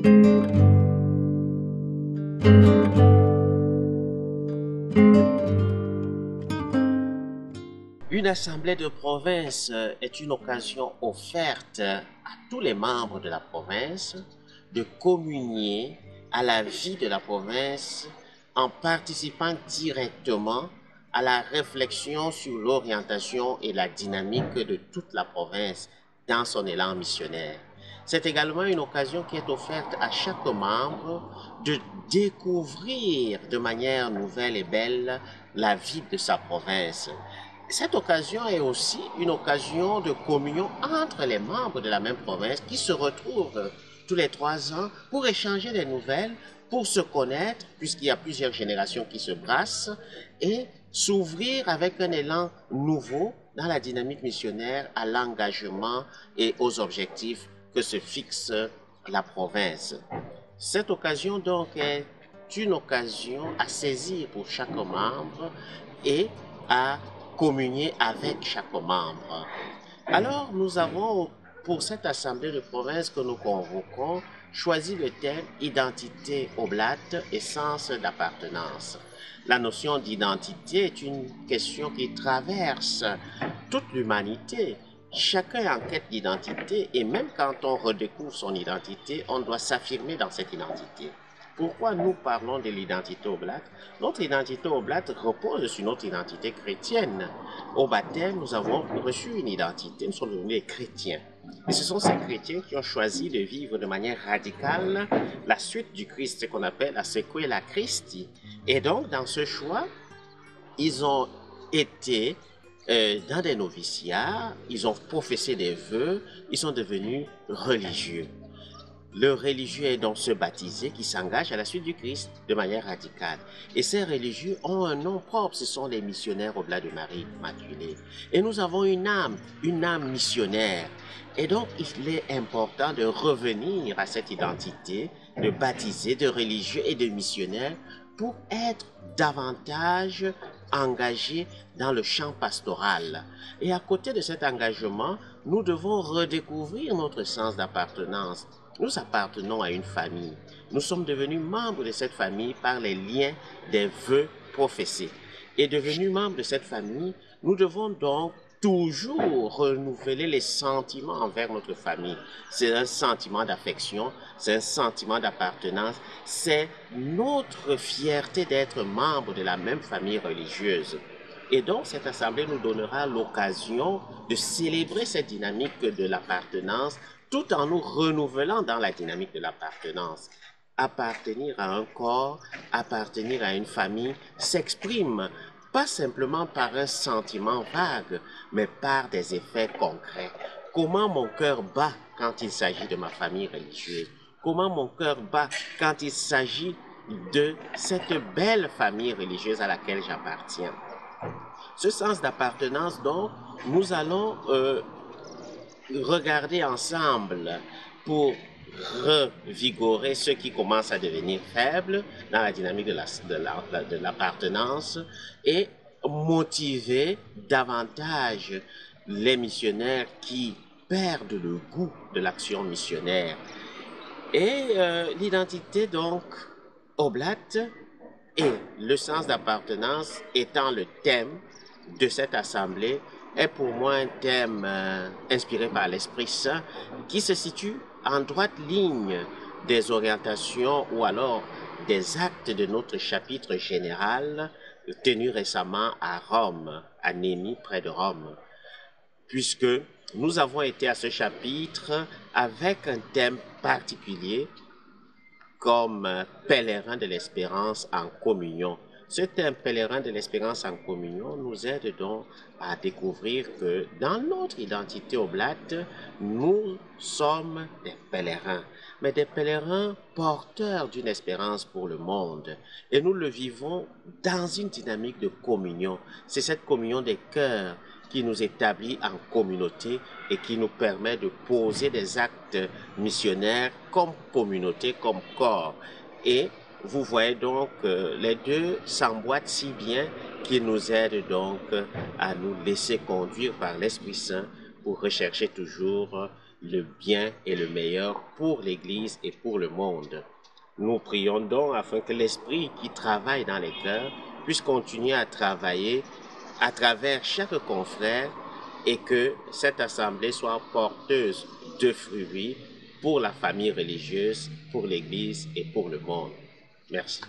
Une assemblée de province est une occasion offerte à tous les membres de la province de communier à la vie de la province en participant directement à la réflexion sur l'orientation et la dynamique de toute la province dans son élan missionnaire. C'est également une occasion qui est offerte à chaque membre de découvrir de manière nouvelle et belle la vie de sa province. Cette occasion est aussi une occasion de communion entre les membres de la même province qui se retrouvent tous les 3 ans pour échanger des nouvelles, pour se connaître, puisqu'il y a plusieurs générations qui se brassent, et s'ouvrir avec un élan nouveau dans la dynamique missionnaire à l'engagement et aux objectifs que se fixe la province. Cette occasion donc est une occasion à saisir pour chaque membre et à communier avec chaque membre. Alors, nous avons, pour cette assemblée de province que nous convoquons, choisi le thème « Identité oblate et sens d'appartenance ». La notion d'identité est une question qui traverse toute l'humanité. Chacun est en quête d'identité et même quand on redécouvre son identité, on doit s'affirmer dans cette identité. Pourquoi nous parlons de l'identité oblate? Notre identité oblate repose sur notre identité chrétienne. Au baptême, nous avons reçu une identité, nous sommes devenus des chrétiens. Et ce sont ces chrétiens qui ont choisi de vivre de manière radicale la suite du Christ, ce qu'on appelle la sequela Christi. Et donc, dans ce choix, ils ont été dans des noviciats, ils ont professé des vœux, ils sont devenus religieux. Le religieux est donc ce baptisé qui s'engage à la suite du Christ de manière radicale. Et ces religieux ont un nom propre, ce sont les missionnaires Oblats de Marie Immaculée. Et nous avons une âme missionnaire. Et donc il est important de revenir à cette identité de baptisé, de religieux et de missionnaire pour être davantage engagés dans le champ pastoral. Et à côté de cet engagement, nous devons redécouvrir notre sens d'appartenance. Nous appartenons à une famille. Nous sommes devenus membres de cette famille par les liens des vœux professés. Et devenus membres de cette famille, nous devons donc toujours renouveler les sentiments envers notre famille. C'est un sentiment d'affection, c'est un sentiment d'appartenance, c'est notre fierté d'être membre de la même famille religieuse. Et donc, cette assemblée nous donnera l'occasion de célébrer cette dynamique de l'appartenance tout en nous renouvelant dans la dynamique de l'appartenance. Appartenir à un corps, appartenir à une famille s'exprime pas simplement par un sentiment vague, mais par des effets concrets. Comment mon cœur bat quand il s'agit de ma famille religieuse? Comment mon cœur bat quand il s'agit de cette belle famille religieuse à laquelle j'appartiens? Ce sens d'appartenance, donc, nous allons regarder ensemble pour revigorer ceux qui commencent à devenir faibles dans la dynamique de l'appartenance et motiver davantage les missionnaires qui perdent le goût de l'action missionnaire. Et l'identité donc oblate et le sens d'appartenance étant le thème de cette assemblée est pour moi un thème inspiré par l'Esprit Saint qui se situe en droite ligne des orientations ou alors des actes de notre chapitre général tenu récemment à Rome, à Némi, près de Rome, puisque nous avons été à ce chapitre avec un thème particulier comme pèlerin de l'espérance en communion. Ce thème pèlerin de l'espérance en communion nous aide donc à découvrir que dans notre identité oblate, nous sommes des pèlerins, mais des pèlerins porteurs d'une espérance pour le monde. Et nous le vivons dans une dynamique de communion. C'est cette communion des cœurs qui nous établit en communauté et qui nous permet de poser des actes missionnaires comme communauté, comme corps. Et vous voyez donc les deux s'emboîtent si bien qu'ils nous aident donc à nous laisser conduire par l'Esprit Saint pour rechercher toujours le bien et le meilleur pour l'Église et pour le monde. Nous prions donc afin que l'Esprit qui travaille dans les cœurs puisse continuer à travailler à travers chaque confrère et que cette assemblée soit porteuse de fruits pour la famille religieuse, pour l'Église et pour le monde. Merci.